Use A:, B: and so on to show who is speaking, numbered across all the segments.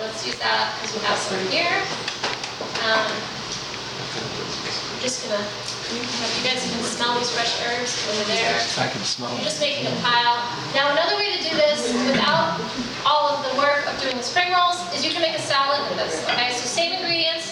A: let's use that because we have some here. I'm just gonna, you guys can smell these fresh herbs over there.
B: I can smell
A: You're
B: it.
A: just making a pile. Now another way to do this without all of the work of doing the spring rolls is you can make a salad with this, okay? So same ingredients.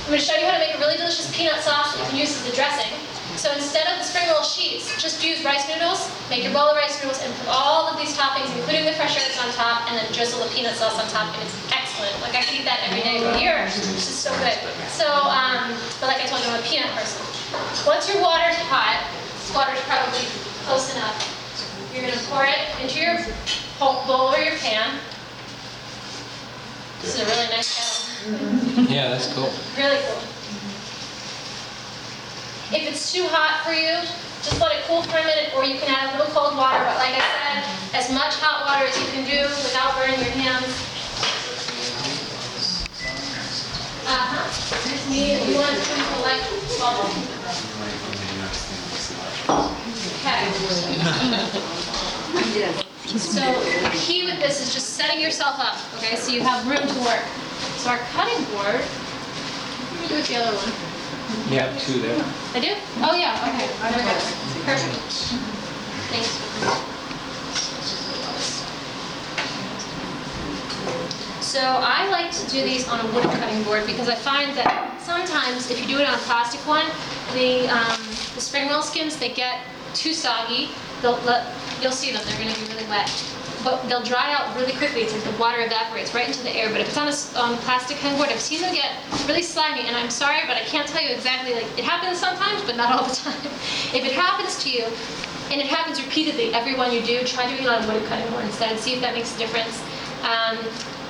A: I'm going to show you how to make a really delicious peanut sauce that you can use as a dressing. So instead of the spring roll sheets, just use rice noodles, make your bowl of rice noodles and put all of these toppings, including the fresh herbs on top, and then drizzle the peanut sauce on top, and it's excellent. Like I could eat that every day for a year. It's just so good. So, but like I told you, I'm a peanut person. Once your water's hot, this water's probably close enough, you're going to pour it into your bowl or your pan. This is a really nice kettle.
B: Yeah, that's cool.
A: Really cool. If it's too hot for you, just let it cool for a minute, or you can add a little cold water. But like I said, as much hot water as you can do without burning your hands. You want to collect bubble. Okay. So the key with this is just setting yourself up, okay? So you have room to work. So our cutting board, let me do with the other one.
B: You have two there.
A: I do? Oh yeah, okay. There we go. Perfect. Thanks. So I like to do these on a wooden cutting board because I find that sometimes if you do it on a plastic one, the spring roll skins, they get too soggy. You'll see them, they're going to be really wet. But they'll dry out really quickly. It's like the water evaporates right into the air. But if it's on a plastic cutting board, I've seen them get really slimy. And I'm sorry, but I can't tell you exactly. Like it happens sometimes, but not all the time. If it happens to you, and it happens repeatedly, every one you do, try doing it on a wood cutting board instead and see if that makes a difference.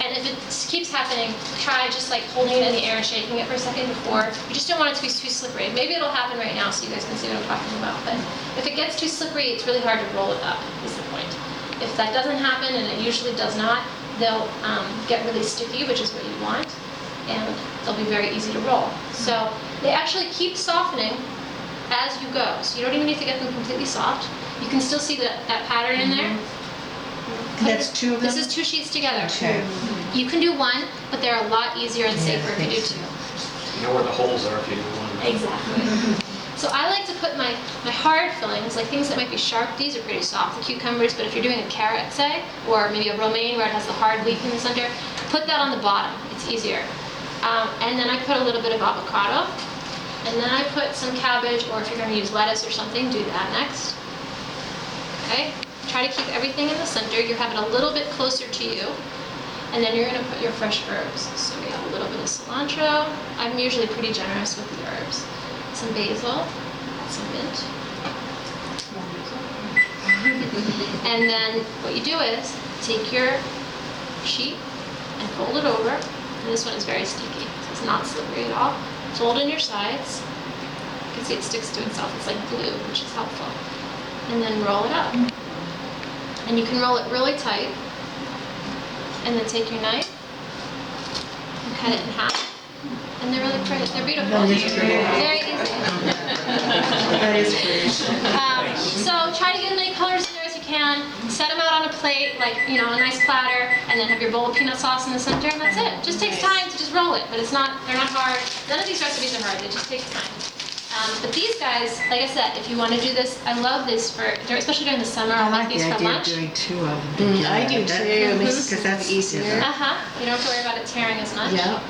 A: And if it keeps happening, try just like holding it in the air and shaking it for a second before. You just don't want it to be too slippery. Maybe it'll happen right now so you guys can see what I'm talking about. But if it gets too slippery, it's really hard to roll it up, is the point. If that doesn't happen, and it usually does not, they'll get really sticky, which is what you want, and they'll be very easy to roll. So they actually keep softening as you go. So you don't even need to get them completely soft. You can still see that pattern in there.
C: That's two of them?
A: This is two sheets together.
C: Okay.
A: You can do one, but they're a lot easier and safer if you do two.
D: You know where the holes are if you do one.
A: Exactly. So I like to put my hard fillings, like things that might be sharp. These are pretty soft, the cucumbers, but if you're doing a carrot, say, or maybe a romaine where it has the hard leaf in the center, put that on the bottom. It's easier. And then I put a little bit of avocado. And then I put some cabbage, or if you're going to use lettuce or something, do that next. Okay? Try to keep everything in the center. You have it a little bit closer to you. And then you're going to put your fresh herbs. So we have a little bit of cilantro. I'm usually pretty generous with the herbs. Some basil, some mint. And then what you do is take your sheet and fold it over. And this one is very sticky, so it's not slippery at all. Fold in your sides. You can see it sticks to itself. It's like glue, which is helpful. And then roll it up. And you can roll it really tight. And then take your knife and cut it in half. And they're really pretty. They're beautiful.
C: That is pretty.
A: Very easy.
C: That is pretty.
A: So try to get as many colors in there as you can. Set them out on a plate, like a nice platter, and then have your bowl of peanut sauce in the center, and that's it. Just takes time to just roll it, but they're not hard. None of these recipes are hard. They just take time. But these guys, like I said, if you want to do this, I love this especially during the summer.
C: I
A: I'll
C: like
A: make these
C: the
A: for
C: idea of
A: lunch.
C: doing two of them.
E: I do too.
C: Because that's easier.
A: You don't have to worry about it tearing as much.
E: Yeah.